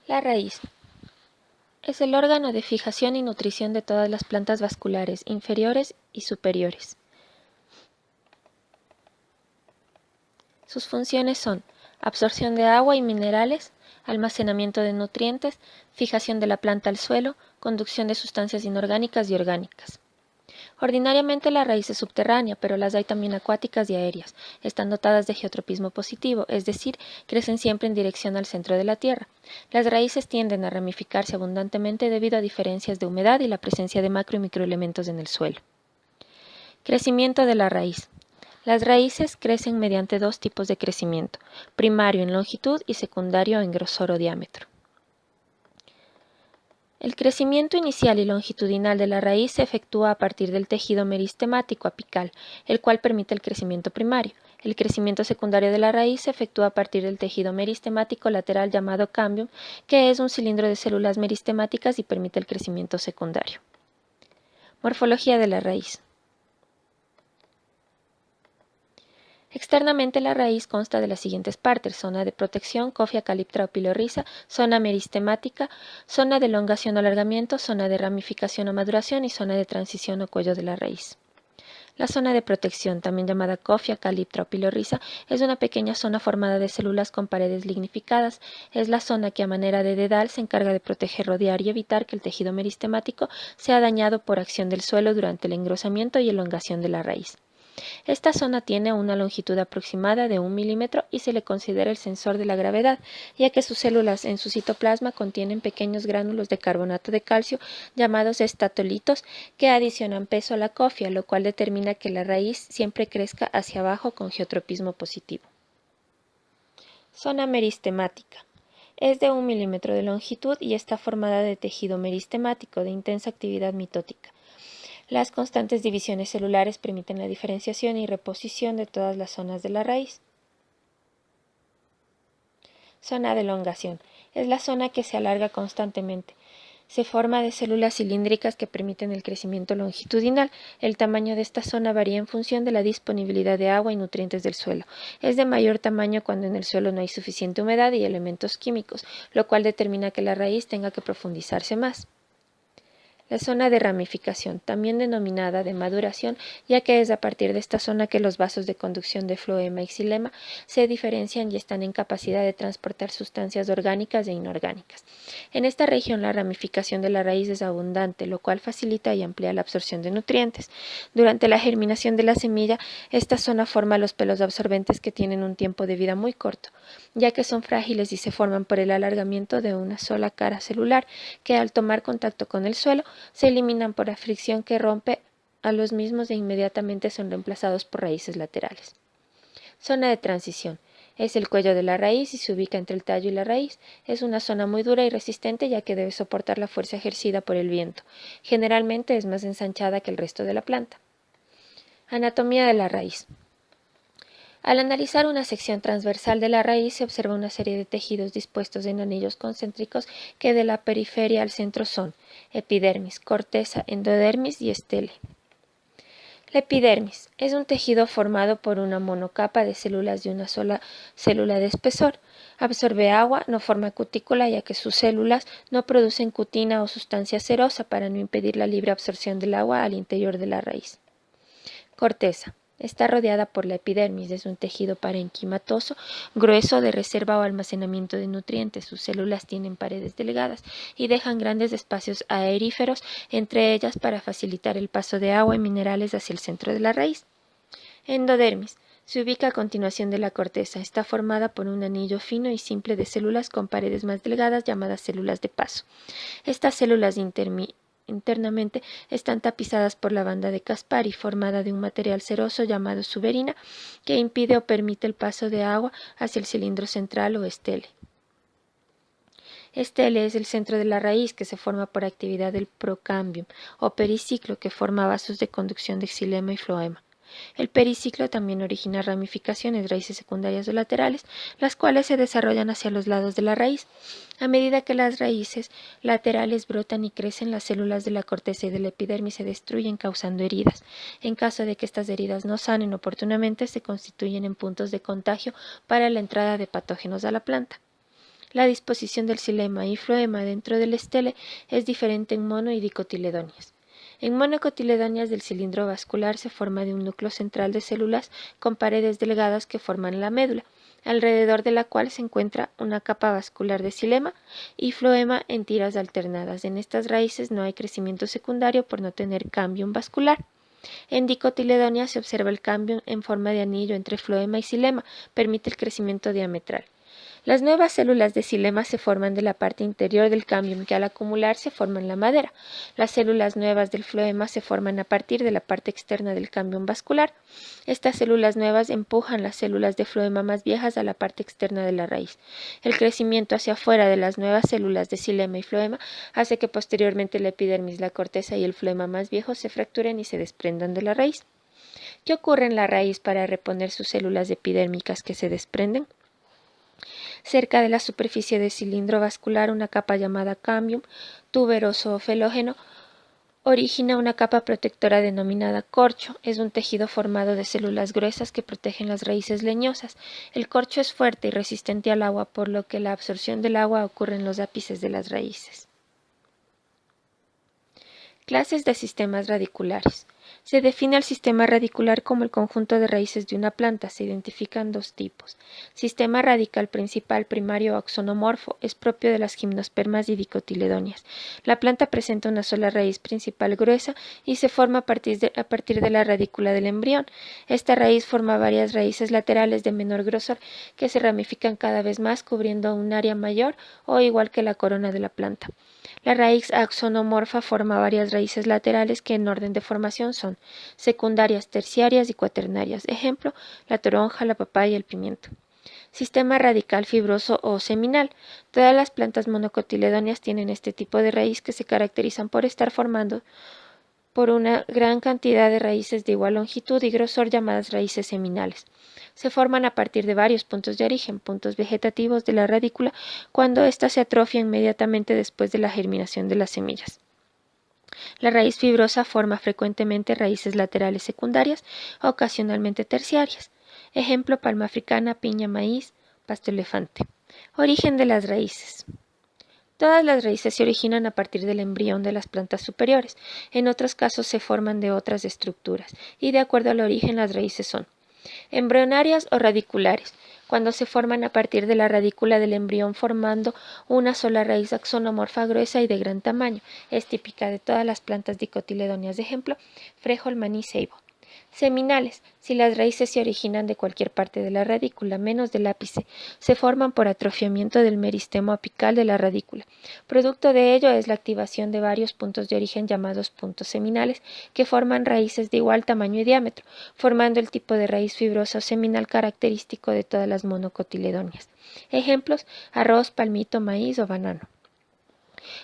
La raíz es el órgano de fijación y nutrición de todas las plantas vasculares inferiores y superiores. Sus funciones son absorción de agua y minerales, almacenamiento de nutrientes, fijación de la planta al suelo, conducción de sustancias inorgánicas y orgánicas. Ordinariamente la raíz es subterránea, pero las hay también acuáticas y aéreas. Están dotadas de geotropismo positivo, es decir, crecen siempre en dirección al centro de la tierra. Las raíces tienden a ramificarse abundantemente debido a diferencias de humedad y la presencia de macro y microelementos en el suelo. Crecimiento de la raíz. Las raíces crecen mediante dos tipos de crecimiento, primario en longitud y secundario en grosor o diámetro. El crecimiento inicial y longitudinal de la raíz se efectúa a partir del tejido meristemático apical, el cual permite el crecimiento primario. El crecimiento secundario de la raíz se efectúa a partir del tejido meristemático lateral llamado cambium, que es un cilindro de células meristemáticas y permite el crecimiento secundario. Morfología de la raíz. Externamente la raíz consta de las siguientes partes: zona de protección, cofia, caliptra o pilorriza, zona meristemática, zona de elongación o alargamiento, zona de ramificación o maduración y zona de transición o cuello de la raíz. La zona de protección, también llamada cofia, caliptra o pilorriza, es una pequeña zona formada de células con paredes lignificadas. Es la zona que a manera de dedal se encarga de proteger, rodear y evitar que el tejido meristemático sea dañado por acción del suelo durante el engrosamiento y elongación de la raíz. Esta zona tiene una longitud aproximada de 1 milímetro y se le considera el sensor de la gravedad, ya que sus células en su citoplasma contienen pequeños gránulos de carbonato de calcio llamados estatolitos que adicionan peso a la cofia, lo cual determina que la raíz siempre crezca hacia abajo con geotropismo positivo. Zona meristemática. Es de 1 milímetro de longitud y está formada de tejido meristemático de intensa actividad mitótica. Las constantes divisiones celulares permiten la diferenciación y reposición de todas las zonas de la raíz. Zona de elongación. Es la zona que se alarga constantemente. Se forma de células cilíndricas que permiten el crecimiento longitudinal. El tamaño de esta zona varía en función de la disponibilidad de agua y nutrientes del suelo. Es de mayor tamaño cuando en el suelo no hay suficiente humedad y elementos químicos, lo cual determina que la raíz tenga que profundizarse más. La zona de ramificación, también denominada de maduración, ya que es a partir de esta zona que los vasos de conducción de floema y xilema se diferencian y están en capacidad de transportar sustancias orgánicas e inorgánicas. En esta región la ramificación de la raíz es abundante, lo cual facilita y amplía la absorción de nutrientes. Durante la germinación de la semilla, esta zona forma los pelos absorbentes que tienen un tiempo de vida muy corto, ya que son frágiles y se forman por el alargamiento de una sola cara celular, que al tomar contacto con el suelo, se eliminan por la fricción que rompe a los mismos e inmediatamente son reemplazados por raíces laterales. Zona de transición. Es el cuello de la raíz y se ubica entre el tallo y la raíz. Es una zona muy dura y resistente ya que debe soportar la fuerza ejercida por el viento. Generalmente es más ensanchada que el resto de la planta. Anatomía de la raíz. Al analizar una sección transversal de la raíz se observa una serie de tejidos dispuestos en anillos concéntricos que de la periferia al centro son epidermis, corteza, endodermis y estele. La epidermis es un tejido formado por una monocapa de células de una sola célula de espesor. Absorbe agua, no forma cutícula ya que sus células no producen cutina o sustancia cerosa para no impedir la libre absorción del agua al interior de la raíz. Corteza. Está rodeada por la epidermis, es un tejido parenquimatoso, grueso de reserva o almacenamiento de nutrientes. Sus células tienen paredes delgadas y dejan grandes espacios aeríferos entre ellas para facilitar el paso de agua y minerales hacia el centro de la raíz. Endodermis. Se ubica a continuación de la corteza. Está formada por un anillo fino y simple de células con paredes más delgadas llamadas células de paso. Estas células internamente están tapizadas por la banda de Caspari, formada de un material ceroso llamado suberina, que impide o permite el paso de agua hacia el cilindro central o estele. Estele es el centro de la raíz que se forma por actividad del procambium o periciclo que forma vasos de conducción de xilema y floema. El periciclo también origina ramificaciones, raíces secundarias o laterales, las cuales se desarrollan hacia los lados de la raíz. A medida que las raíces laterales brotan y crecen, las células de la corteza y de la epidermis se destruyen causando heridas. En caso de que estas heridas no sanen oportunamente, se constituyen en puntos de contagio para la entrada de patógenos a la planta. La disposición del xilema y floema dentro del estele es diferente en mono y dicotiledóneas. En monocotiledóneas del cilindro vascular se forma de un núcleo central de células con paredes delgadas que forman la médula, alrededor de la cual se encuentra una capa vascular de xilema y floema en tiras alternadas. En estas raíces no hay crecimiento secundario por no tener cambium vascular. En dicotiledóneas se observa el cambio en forma de anillo entre floema y xilema, permite el crecimiento diametral. Las nuevas células de xilema se forman de la parte interior del cambium que al acumularse forman la madera. Las células nuevas del floema se forman a partir de la parte externa del cambium vascular. Estas células nuevas empujan las células de floema más viejas a la parte externa de la raíz. El crecimiento hacia afuera de las nuevas células de xilema y floema hace que posteriormente la epidermis, la corteza y el floema más viejo se fracturen y se desprendan de la raíz. ¿Qué ocurre en la raíz para reponer sus células epidérmicas que se desprenden? Cerca de la superficie del cilindro vascular, una capa llamada cambium, tuberoso o felógeno, origina una capa protectora denominada corcho. Es un tejido formado de células gruesas que protegen las raíces leñosas. El corcho es fuerte y resistente al agua, por lo que la absorción del agua ocurre en los ápices de las raíces. Clases de sistemas radiculares. Se define al sistema radicular como el conjunto de raíces de una planta. Se identifican dos tipos. Sistema radical principal primario axonomorfo es propio de las gimnospermas y dicotiledóneas. La planta presenta una sola raíz principal gruesa y se forma a partir de la radícula del embrión. Esta raíz forma varias raíces laterales de menor grosor que se ramifican cada vez más cubriendo un área mayor o igual que la corona de la planta. La raíz axonomorfa forma varias raíces laterales que en orden de formación son secundarias, terciarias y cuaternarias. Ejemplo, la toronja, la papaya y el pimiento. Sistema radical fibroso o seminal. Todas las plantas monocotiledóneas tienen este tipo de raíz que se caracterizan por estar formando por una gran cantidad de raíces de igual longitud y grosor llamadas raíces seminales. Se forman a partir de varios puntos de origen, puntos vegetativos de la radícula, cuando ésta se atrofia inmediatamente después de la germinación de las semillas. La raíz fibrosa forma frecuentemente raíces laterales secundarias, ocasionalmente terciarias. Ejemplo, palma africana, piña, maíz, pasto elefante. Origen de las raíces. Todas las raíces se originan a partir del embrión de las plantas superiores. En otros casos se forman de otras estructuras, y de acuerdo al origen las raíces son embrionarias o radiculares, cuando se forman a partir de la radícula del embrión formando una sola raíz axonomorfa gruesa y de gran tamaño. Es típica de todas las plantas dicotiledóneas. De ejemplo, frijol, maní, ceibo. Seminales, si las raíces se originan de cualquier parte de la radícula, menos del ápice, se forman por atrofiamiento del meristemo apical de la radícula. Producto de ello es la activación de varios puntos de origen llamados puntos seminales, que forman raíces de igual tamaño y diámetro, formando el tipo de raíz fibrosa o seminal característico de todas las monocotiledóneas. Ejemplos: arroz, palmito, maíz o banano.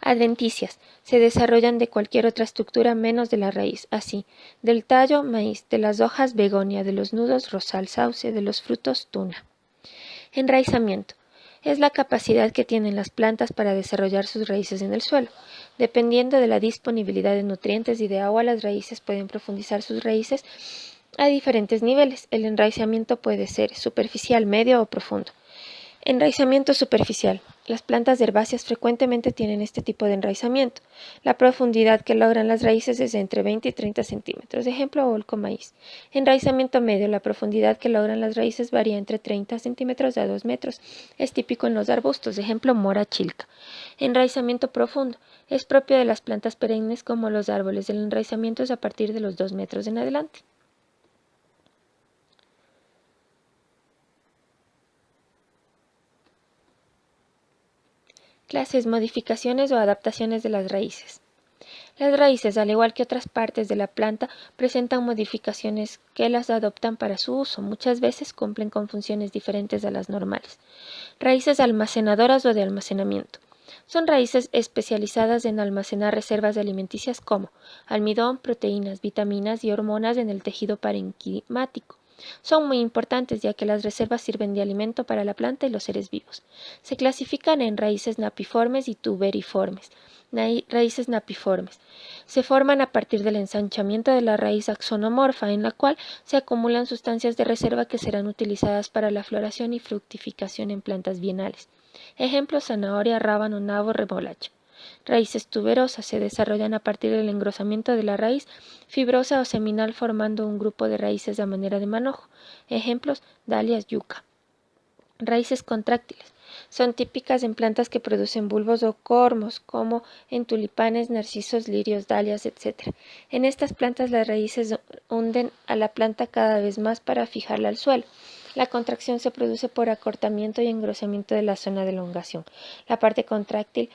Adventicias. Se desarrollan de cualquier otra estructura menos de la raíz, así, del tallo, maíz, de las hojas, begonia, de los nudos, rosal, sauce, de los frutos, tuna. Enraizamiento. Es la capacidad que tienen las plantas para desarrollar sus raíces en el suelo. Dependiendo de la disponibilidad de nutrientes y de agua, las raíces pueden profundizar sus raíces a diferentes niveles. El enraizamiento puede ser superficial, medio o profundo. Enraizamiento superficial. Las plantas herbáceas frecuentemente tienen este tipo de enraizamiento. La profundidad que logran las raíces es de entre 20 y 30 centímetros. Ejemplo, olco, maíz. Enraizamiento medio. La profundidad que logran las raíces varía entre 30 centímetros a 2 metros. Es típico en los arbustos. Ejemplo, mora, chilca. Enraizamiento profundo. Es propio de las plantas perennes como los árboles. El enraizamiento es a partir de los 2 metros en adelante. Clases, modificaciones o adaptaciones de las raíces. Las raíces, al igual que otras partes de la planta, presentan modificaciones que las adoptan para su uso. Muchas veces cumplen con funciones diferentes a las normales. Raíces almacenadoras o de almacenamiento. Son raíces especializadas en almacenar reservas alimenticias como almidón, proteínas, vitaminas y hormonas en el tejido parenquimático. Son muy importantes ya que las reservas sirven de alimento para la planta y los seres vivos. Se clasifican en raíces napiformes y tuberiformes. Raíces napiformes. Se forman a partir del ensanchamiento de la raíz axonomorfa, en la cual se acumulan sustancias de reserva que serán utilizadas para la floración y fructificación en plantas bienales. Ejemplos: zanahoria, rábano, nabo, remolacha. Raíces tuberosas se desarrollan a partir del engrosamiento de la raíz fibrosa o seminal formando un grupo de raíces a manera de manojo. Ejemplos: dalias, yuca. Raíces contráctiles son típicas en plantas que producen bulbos o cormos, como en tulipanes, narcisos, lirios, dalias, etc. En estas plantas las raíces hunden a la planta cada vez más para fijarla al suelo. La contracción se produce por acortamiento y engrosamiento de la zona de elongación. La parte contráctil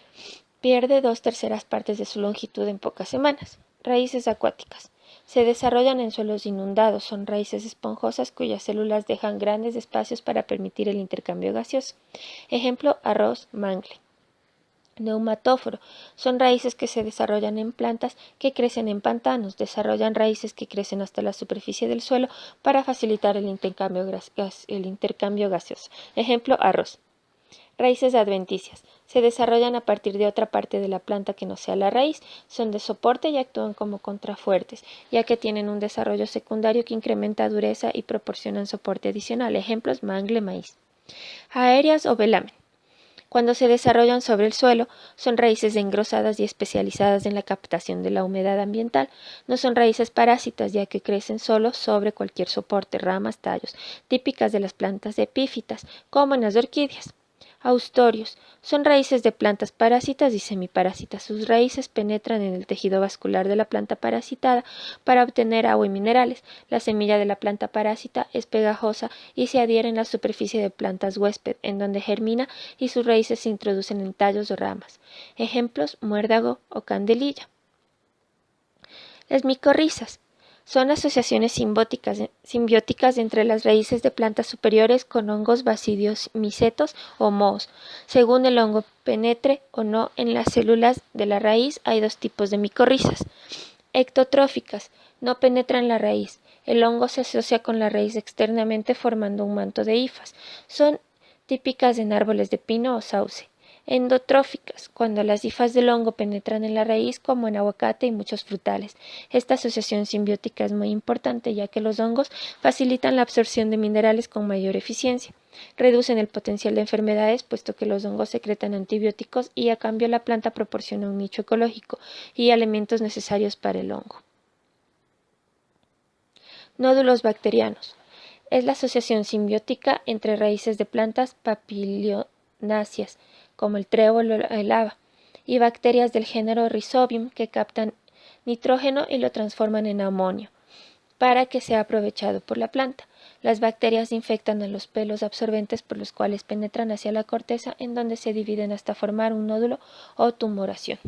pierde 2/3 partes de su longitud en pocas semanas. Raíces acuáticas. Se desarrollan en suelos inundados, son raíces esponjosas cuyas células dejan grandes espacios para permitir el intercambio gaseoso. Ejemplo: arroz, mangle. Neumatóforo. Son raíces que se desarrollan en plantas que crecen en pantanos, desarrollan raíces que crecen hasta la superficie del suelo para facilitar el intercambio gaseoso. Ejemplo: arroz. Raíces adventicias. Se desarrollan a partir de otra parte de la planta que no sea la raíz, son de soporte y actúan como contrafuertes, ya que tienen un desarrollo secundario que incrementa dureza y proporcionan soporte adicional. Ejemplos: mangle, maíz. Aéreas o velamen. Cuando se desarrollan sobre el suelo, son raíces engrosadas y especializadas en la captación de la humedad ambiental. No son raíces parásitas, ya que crecen solo sobre cualquier soporte, ramas, tallos, típicas de las plantas epífitas, como en las orquídeas. Austorios. Son raíces de plantas parásitas y semiparásitas. Sus raíces penetran en el tejido vascular de la planta parasitada para obtener agua y minerales. La semilla de la planta parásita es pegajosa y se adhiere en la superficie de plantas huésped, en donde germina y sus raíces se introducen en tallos o ramas. Ejemplos: muérdago o candelilla. Las micorrizas. Son asociaciones simbióticas entre las raíces de plantas superiores con hongos basidios micetos o mohos. Según el hongo penetre o no en las células de la raíz, hay dos tipos de micorrizas. Ectotróficas. No penetran la raíz. El hongo se asocia con la raíz externamente formando un manto de hifas. Son típicas en árboles de pino o sauce. Endotróficas, cuando las hifas del hongo penetran en la raíz, como en aguacate y muchos frutales. Esta asociación simbiótica es muy importante, ya que los hongos facilitan la absorción de minerales con mayor eficiencia. Reducen el potencial de enfermedades, puesto que los hongos secretan antibióticos y a cambio la planta proporciona un nicho ecológico y alimentos necesarios para el hongo. Nódulos bacterianos. Es la asociación simbiótica entre raíces de plantas papilionáceas, como el trébol o el haba, y bacterias del género Rhizobium que captan nitrógeno y lo transforman en amonio para que sea aprovechado por la planta. Las bacterias infectan a los pelos absorbentes por los cuales penetran hacia la corteza, en donde se dividen hasta formar un nódulo o tumoración.